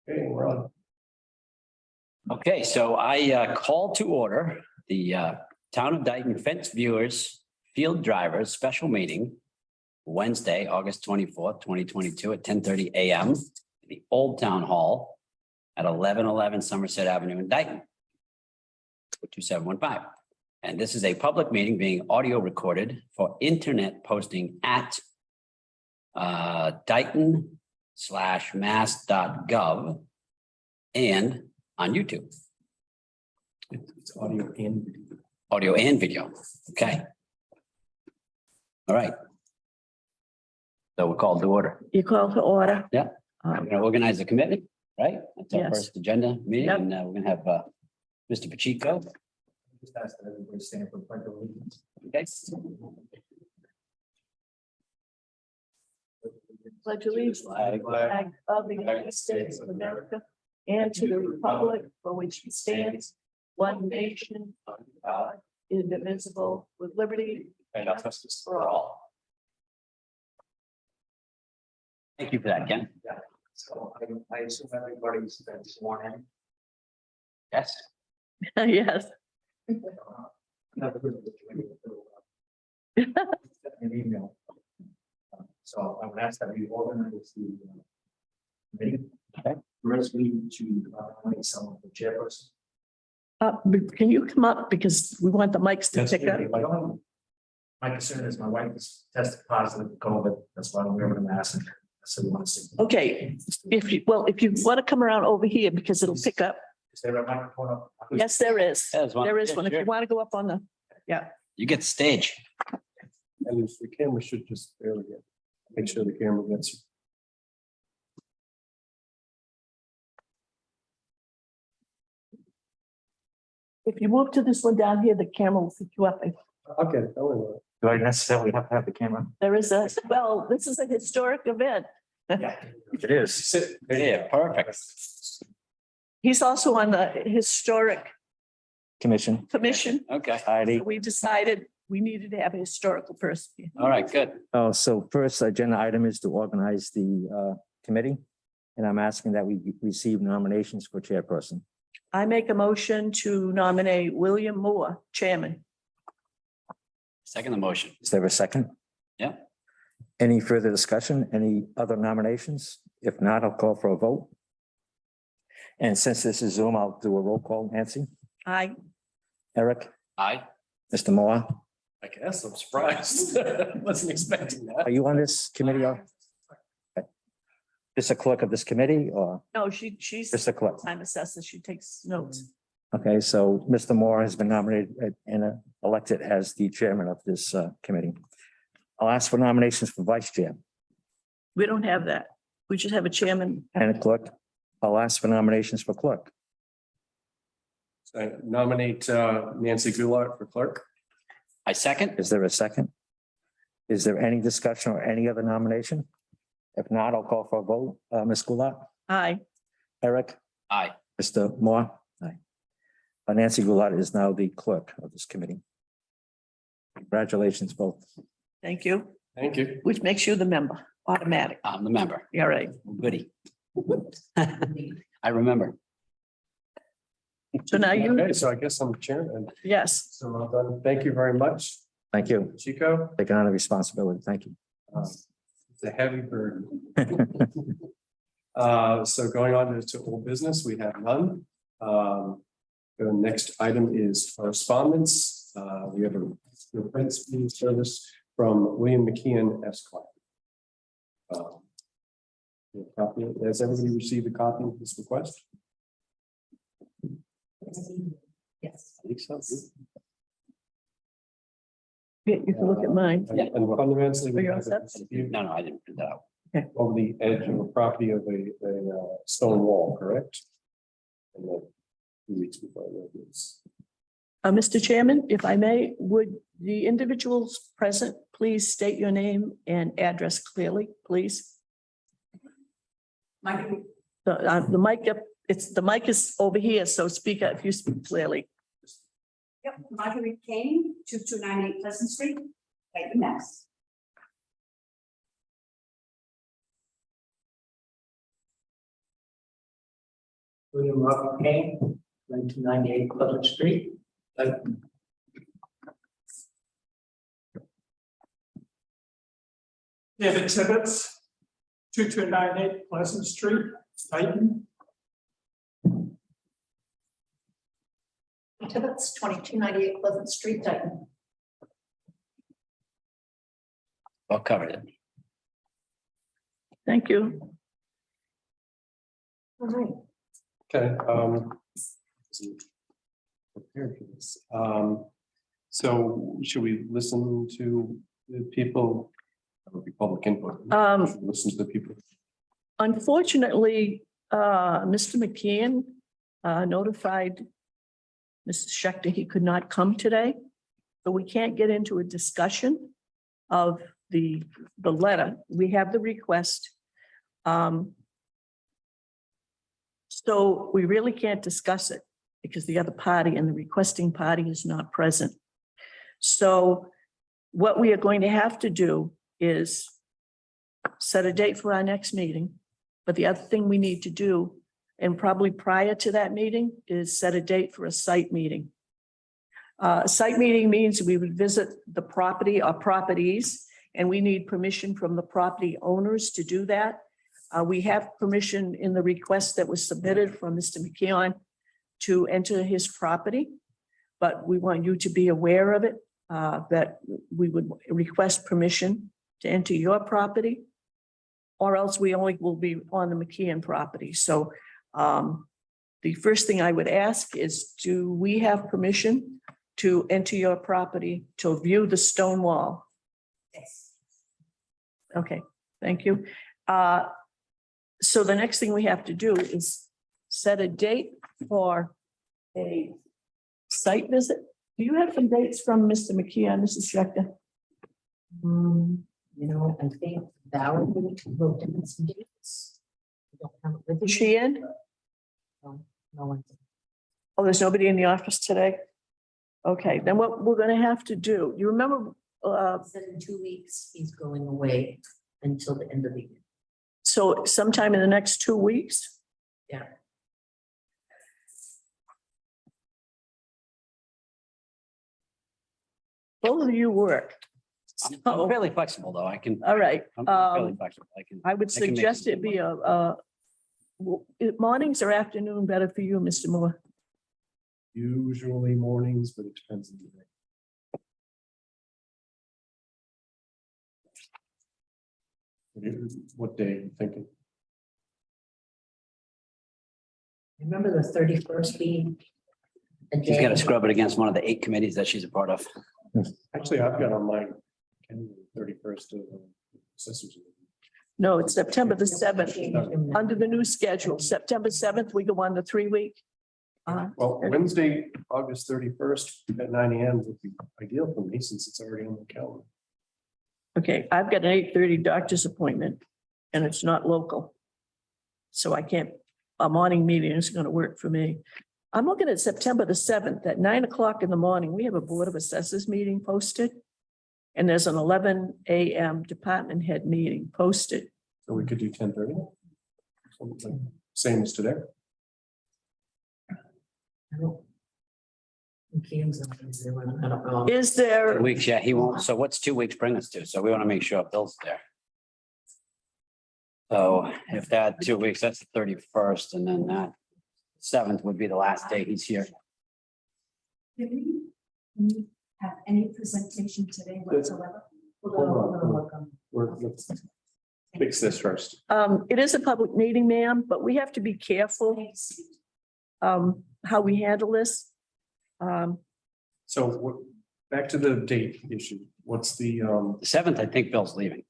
Okay, we're on. Okay, so I call to order the Town of Dayton Fence Viewers Field Drivers Special Meeting Wednesday, August 24th, 2022 at 10:30 a.m. The Old Town Hall at 1111 Somerset Avenue in Dayton. 2715. And this is a public meeting being audio recorded for internet posting at Dayton/mass.gov and on YouTube. It's audio and video. Audio and video. Okay. All right. So we're called to order. You call to order. Yeah. We're going to organize the committee, right? That's our Yes. first agenda meeting. Yep. And we're going to have Mr. Pacheco. Just ask that everybody stand for pledge of allegiance. Okay. Pledge allegiance Flag. of the United States of America and to the republic for which it stands, one nation, under God, indivisible, with liberty And justice for all. Thank you for that, Ken. So I assume everybody's been sworn in. Yes. Yes. Never heard of it. An email. So I would ask that we organize the meeting. Okay. First, we need to nominate someone for chairperson. But can you come up because we want the mics to pick up? My concern is my wife is tested positive for COVID. That's why I'm wearing a mask. So we want to see. Okay, if you want to come around over here because it'll pick up. Is there a microphone up? Yes, there is. There's one. There is Yeah, one. If you sure. want to go up on the, You get the stage. And the camera should just barely get, make sure the camera gets you. if you move to this one down here, the camera will pick you up. Okay. Do I necessarily have to have the camera? There is a, well, this is a historic event. Yeah, it is. Yeah, perfect. He's also on the historic Commission. commission. Okay. Heidi. We decided we needed to have a historical person. here. All right, good. Oh, so first agenda item is to organize the committee. And I'm asking that we receive nominations for chairperson. I make a motion to nominate William Moore, chairman. Second the motion. Is there a second? Yeah. Any further discussion? Any other nominations? If not, I'll call for a vote. And since this is Zoom, I'll do a roll call. Nancy, I, Eric, Aye. Mr. Moore, I guess I'm surprised. Wasn't expecting that. are you on this committee? Or just a clerk of this committee or no, she's just a clerk? time assessor. She takes notes. Okay, so Mr. Moore has been nominated and elected as the chairman of this committee. I'll ask for nominations for vice chair We don't have that. We just have a chairman. and a clerk. I'll ask for nominations for clerk. Nominate Nancy Goulart for clerk. I second. Is there a second? Is there any discussion or any other nomination? If not, I'll call for a vote. Ms. Goulart, Aye. Eric, Aye. Mr. Moore. Aye. Nancy Goulart is now the clerk of this committee. Congratulations both. Thank you. Thank you. Which makes you the member, automatic. I'm the member. All right. Goody. I remember. So now you, Okay, so I guess I'm chairman. yes, So well done. Thank you very much, Thank you. Chico. Taking on the responsibility. Thank you. It's a heavy burden. So going on to old business, we have none. The next item is correspondence. We have a fence view service from William McKeon Esquire. Has everybody received a copy of this request? yes. I think so. You can look at mine. Yeah. And fundamentally, we Are you have all a set? dispute No, I didn't print that out. over the edge of a property of a stone wall, correct? And then 2 weeks before this. Mr. Chairman, if I may, would the individuals present please state your name and address clearly, please? The mic up, the mic is over here, so speak up if you speak clearly. Yep, Marguerite Kane, 2298 Pleasant Street, Dayton, Mass. William Robert Kane, 1998 Pleasant Street. David Tibbetts, 2298 Pleasant Street, Dayton. Tibbetts, 2298 Pleasant Street, Dayton. Well covered it. Thank you. All right. Okay, wasn't prepared for this. So should we listen to the people? That would be public input. Listen to the people. Unfortunately, Mr. McKeon notified Mr. Schechter he could not come today. So we can't get into a discussion of the letter. We have the request. So we really can't discuss it because the other party and the requesting party is not present. So what we are going to have to do is set a date for our next meeting. But the other thing we need to do, and probably prior to that meeting, is set a date for a site meeting. A site meeting means we would visit the property or properties, and we need permission from the property owners to do that. We have permission in the request that was submitted from Mr. McKeon to enter his property, but we want you to be aware of it, that we would request permission to enter your property, or else we only will be on the McKeon property. So the first thing I would ask is, do we have permission to enter your property to view the stone wall? Yes. Okay, thank you. So the next thing we have to do is set a date for a site visit. Do you have some dates from Mr. McKeon, Mrs. Schechter? I think Valerie wrote down some dates. I don't have it with Is me. she in? No, no one. Oh, there's nobody in the office today? Okay, then what we're gonna have to do, you remember, Said in 2 weeks, he's going away until the end of the year. so sometime in the next 2 weeks? Yeah. Both of you work. I'm fairly flexible, though. I can. All right, I'm fairly um, flexible. I can. I would I can make suggest it it be mornings or afternoon better for you, Mr. Moore? Usually mornings, but it depends on the day. What day are you thinking? Remember the 31st being a She's got to day? scrub it against one of the 8 committees that she's a part of. Actually, I've got on mine, 31st of assessors. No, it's September the 7th. Changed him. Under the new schedule, September 7th, we go on the 3-week. Well, Wednesday, August 31st at 9 AM would be ideal for me since it's already on the calendar. Okay, I've got an 8:30 doctor's appointment and it's not local. So I can't, a morning meeting is going to work for me. I'm looking at September the 7th at 9 o'clock in the morning. We have a Board of Assessors meeting posted. And there's an 11 AM department head meeting posted. So we could do 10:30. Same as today. I don't- McKeon's not gonna do it. I don't know. Is there, 2 weeks, yeah, he won't. So what's 2 weeks bring us to? So we want to make sure Bill's there. So if that 2 weeks, that's the 31st, and then that 7th would be the last day he's here. Did we have any presentation today whatsoever? Let's fix this first. it is a public meeting, ma'am, but we have to be careful how we handle this. So back to the date issue. What's the, The 7th, I think Bill's leaving.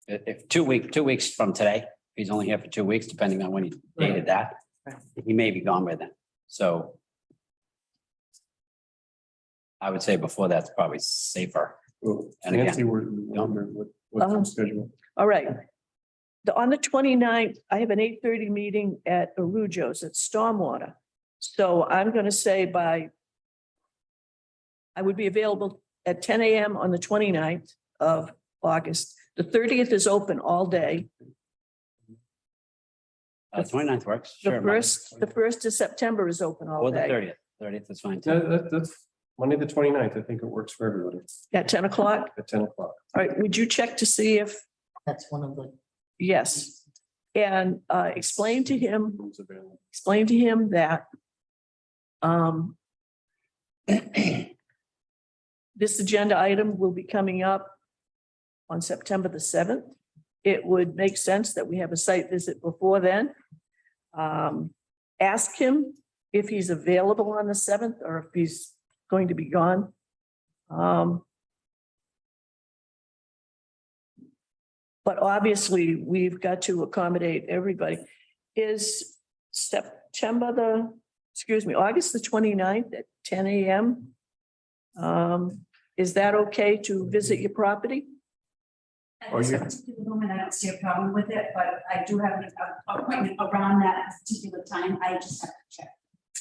If 2 weeks from today, he's only here for 2 weeks, depending on when he dated that. Right. He may be gone by then. So I would say before that's probably safer. And again, Nancy, we're wondering what's the schedule? All right. On the 29th, I have an 8:30 meeting at Arujo's at Stormwater. So I'm going to say I would be available at 10 AM on the 29th of August. The 30th is open all day. 29th works. The Sure. Monday. the first of September is open all Or the day 30th. 30th is fine Yeah, too. that's Monday, the 29th. I think it works for everybody at 10 o'clock. at 10 o'clock. All right, would you check to see if, That's one of the, yes, and explain to him Rooms available. that this agenda item will be coming up on September the 7th. It would make sense that we have a site visit before then. Ask him if he's available on the 7th or if he's going to be gone. But obviously, we've got to accommodate everybody. Is August the 29th at 10 a.m.? Is that okay to visit your property? At this particular moment, I don't see a problem with it, but I do have an appointment around that particular time. I just have to check.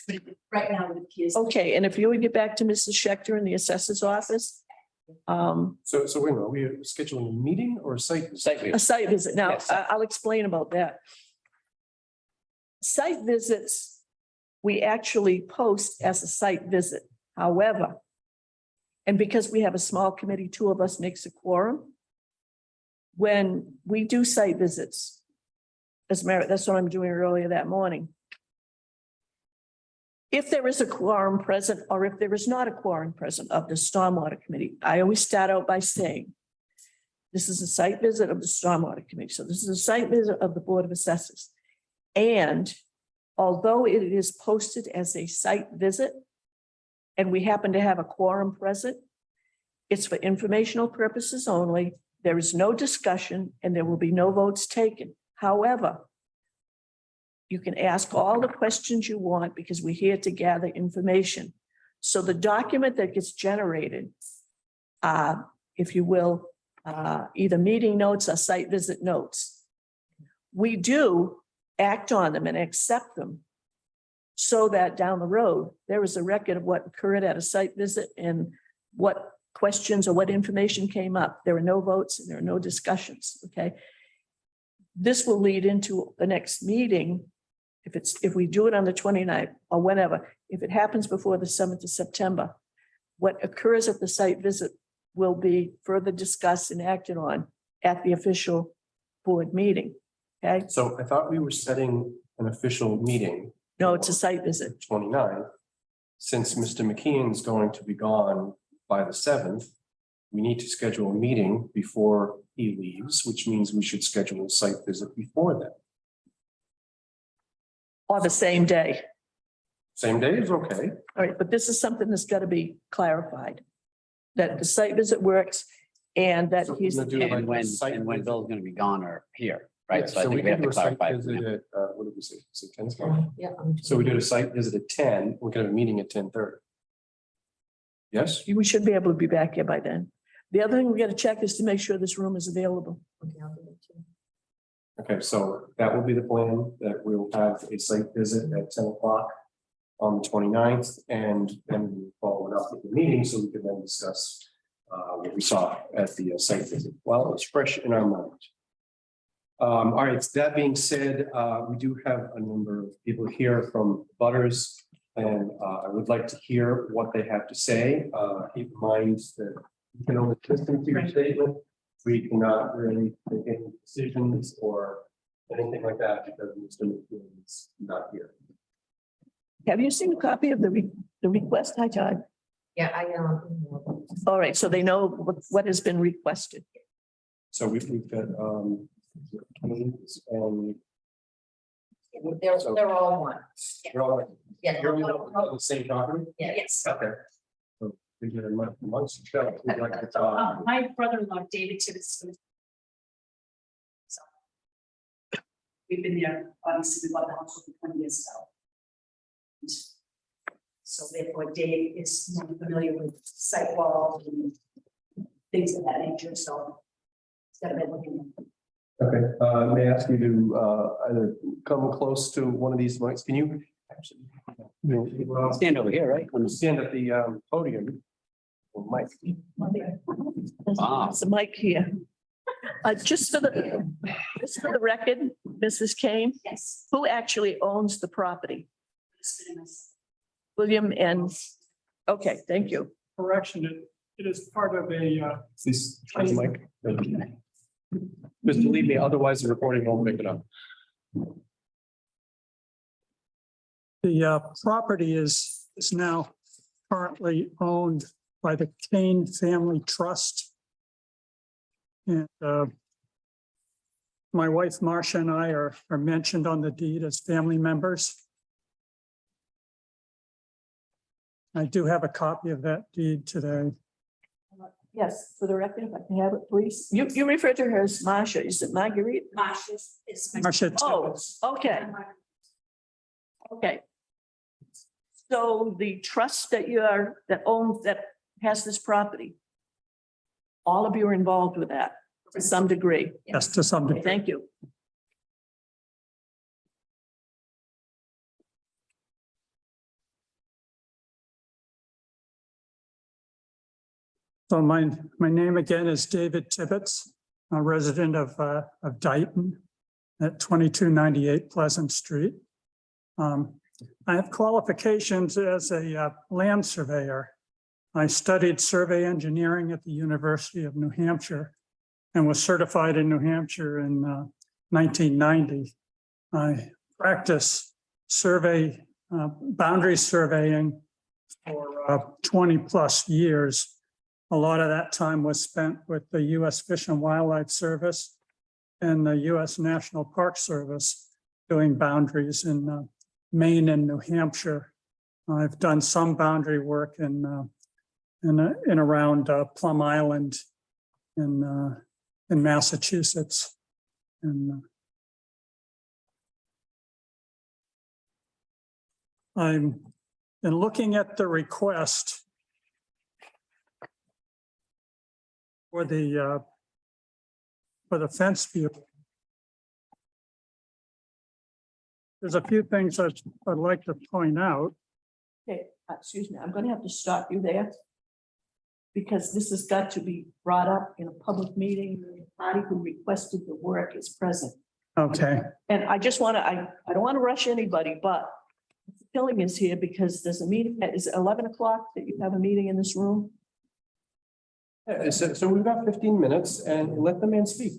But right now with kids. Okay, and if you would get back to Mrs. Schechter in the assessor's office, So wait a minute, are we scheduling a meeting or a site? visit? Site view. a site visit. Now, Yes. I'll explain about that. Site visits, we actually post as a site visit. However, and because we have a small committee, 2 of us makes a quorum. When we do site visits, that's what I'm doing earlier that morning. If there is a quorum present, or if there is not a quorum present of the Stormwater Committee, I always start out by saying, this is a site visit of the Stormwater Committee. So this is a site visit of the Board of Assessors. And although it is posted as a site visit, and we happen to have a quorum present, it's for informational purposes only. There is no discussion and there will be no votes taken. However, you can ask all the questions you want because we're here to gather information. So the document that gets generated, if you will, either meeting notes or site visit notes, we do act on them and accept them so that down the road, there is a record of what occurred at a site visit and what questions or what information came up. There are no votes and there are no discussions, okay? This will lead into the next meeting. If we do it on the 29th or whenever, if it happens before the 7th of September, what occurs at the site visit will be further discussed and acted on at the official board meeting, okay? So I thought we were setting an official meeting. No, it's a site visit. 29th. Since Mr. McKeon's going to be gone by the 7th, we need to schedule a meeting before he leaves, which means we should schedule a site visit before then. Or the same day. Same day is okay. All right, but this is something that's got to be clarified. That the site visit works and that So he's, we're gonna do like And when, a site and when visit. Bill's gonna be gone or here, Yeah, right? So I think we can have to do a site clarify. visit from him. at, what did we say? Say 10 o'clock? yeah. So we did a site visit at 10, we're gonna have a meeting at 10:30. Yes? we should be able to be back here by then. The other thing we got to check is to make sure this room is available. Okay, I'll do that too. Okay, so that will be the plan, that we'll have a site visit at 10 o'clock on the 29th, and then we'll follow it up with the meeting, so we can then discuss what we saw at the site visit. Well, it's fresh in our mind. All right, that being said, we do have a number of people here from Butters, and I would like to hear what they have to say. Keep in mind that you can only listen to your statement. We cannot really make any decisions or anything like that because Mr. McKeon is not here. Have you seen a copy of the request? Hi, Todd. Yeah, All right, so they know what has been requested. So we've got and they're all one. you're all Yeah. you're on the same property? Yeah. Yes. Okay. So we get a month, months to go. We'd like to talk. My brother-in-law, David Tibbetts. So we've been there, obviously, we bought the house over 20 years ago. So therefore, Dave is more familiar with site walls and things of that nature, so. It's got to be looking. Okay, may I ask you to either come close to one of these mics? Can you? Stand over here, right? On the- Stand at the podium. Or mic. Wow. There's a mic here. Just for the record, Mrs. Kane, Yes. who actually owns the property? Husband and myself. William and, okay, thank you. Correction, it is part of a, Please, try the mic. Just believe me, otherwise the recording won't pick it up. the property is now currently owned by the Kane Family Trust. And my wife Marcia and I are mentioned on the deed as family members. I do have a copy of that deed today. Yes, for the record, if I can have it, please. You refer to her as Marcia. Is it Marguerite? Marcia is my. Marcia Oh, Tibbetts. okay, okay. So the trust that that has this property, all of you are involved with that to some degree. Yes, to some degree. Thank you. So my name again is David Tibbetts, a resident of Dayton at 2298 Pleasant Street. I have qualifications as a land surveyor. I studied survey engineering at the University of New Hampshire and was certified in New Hampshire in 1990. I practiced boundary surveying for 20 plus years. A lot of that time was spent with the U.S. Fish and Wildlife Service and the U.S. National Park Service doing boundaries in Maine and New Hampshire. I've done some boundary work in around Plum Island in Massachusetts. And I'm in looking at the request for the fence view. There's a few things I'd like to point out. Okay, excuse me, I'm going to have to stop you there. Because this has got to be brought up in a public meeting. The party who requested the work is present. Okay, And I just want to, I don't want to rush anybody, but Killing is here because there's a meeting, is it 11 o'clock that you have a meeting in this room? Yeah, so we've got 15 minutes and let the man speak.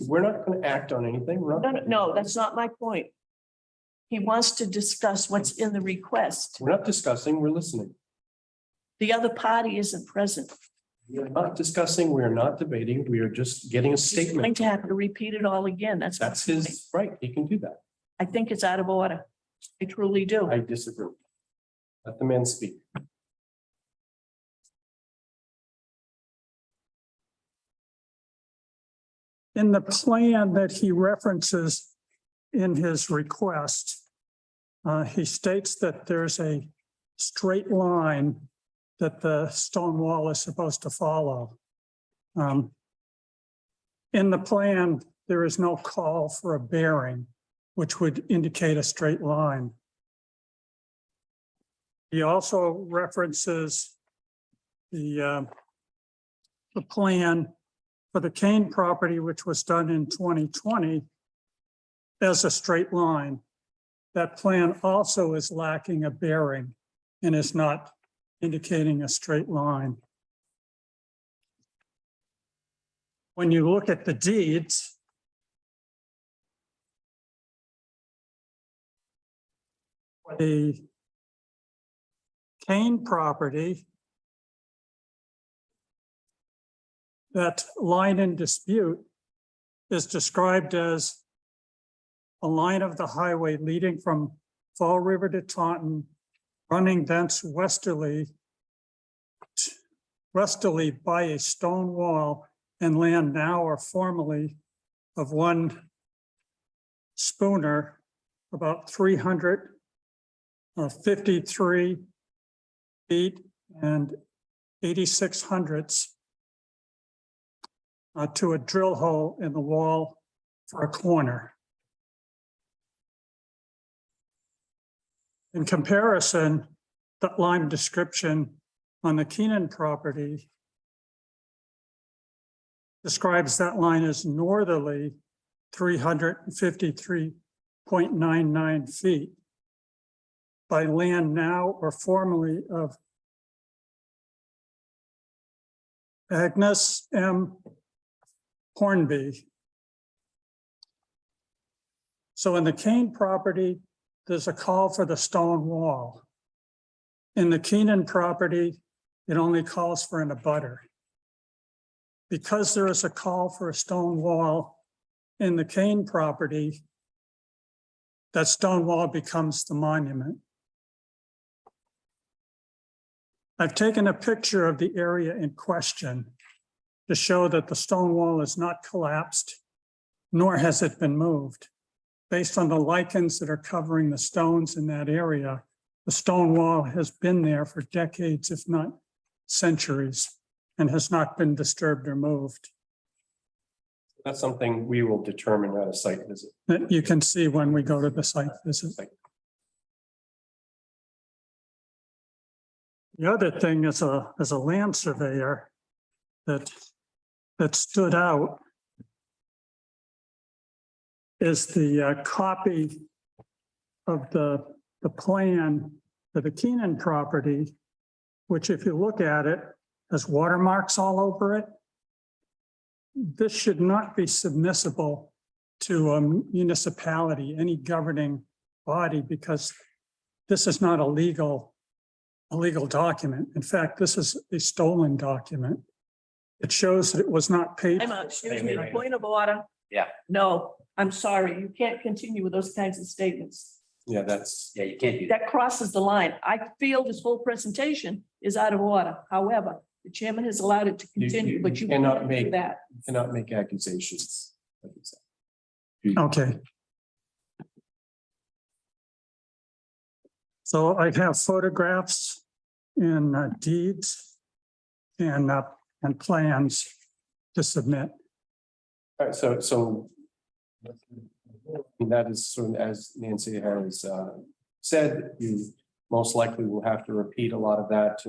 We're not going to act on anything. We're not. No, that's not my point. He wants to discuss what's in the request. We're not discussing, we're listening. The other party isn't present. We are not discussing, we are not debating, we are just getting a He's going statement. to have to repeat it all again. That's That's my point. his right, he can do that. I think it's out of order. I truly do. I disagree. Let the man speak. in the plan that he references in his request, he states that there's a straight line that the stone wall is supposed to follow. In the plan, there is no call for a bearing, which would indicate a straight line. He also references the plan for the Kane property, which was done in 2020 as a straight line. That plan also is lacking a bearing and is not indicating a straight line. When you look at the deeds, the Kane property, that line in dispute is described as a line of the highway leading from Fall River to Taunton, running thence westerly by a stone wall and land now or formerly of one schooner, about 353 feet and 86 hundredths to a drill hole in the wall for a corner. In comparison, that line description on the Keenan property describes that line as northerly 353.99 feet by land now or formerly of Agnes M. Hornby. So in the Kane property, there's a call for the stone wall. In the Keenan property, it only calls for an abutter. Because there is a call for a stone wall in the Kane property, that stone wall becomes the monument. I've taken a picture of the area in question to show that the stone wall is not collapsed, nor has it been moved. Based on the lichens that are covering the stones in that area, the stone wall has been there for decades, if not centuries, and has not been disturbed or moved. That's something we will determine at a site visit. That you can see when we go to the site visit. The other thing is a land surveyor that stood out is the copy of the plan for the Keenan property, which if you look at it, has watermarks all over it. This should not be submissible to a municipality, any governing body, because this is not a legal document. In fact, this is a stolen document. It shows that it was not paid. Excuse me, point of order. Yeah. No, I'm sorry. You can't continue with those kinds of statements. Yeah, that's, Yeah, you can't do that. That crosses the line. I feel this whole presentation is out of order. However, the chairman has allowed it to continue, but you cannot cannot make do that. cannot make accusations. Okay. So I have photographs and deeds and plans to submit. All right, so that is sort of, as Nancy has said, you most likely will have to repeat a lot of that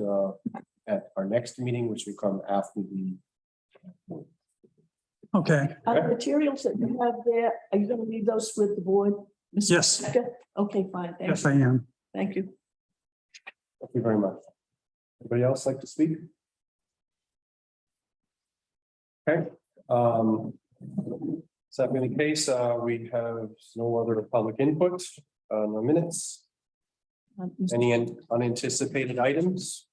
at our next meeting, which will come after the. Okay, The materials that you have there, are you going to leave those with the board? Mr. Yes. Becker? Okay, fine. Thank yes, you. I am. Thank you. Thank you very much. Anybody else like to speak? Okay. So that being the case, we have no other public input, no minutes, any unanticipated items?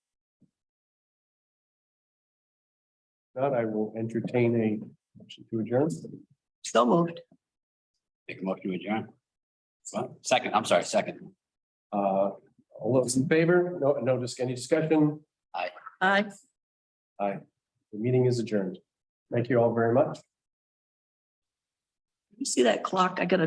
Not, I will entertain a motion to adjourn. So moved. Make a motion to adjourn. Well, second, I'm sorry, second. All those in favor? No, just any discussion? Aye. Aye. The meeting is adjourned. Thank you all very much. You see that clock? I gotta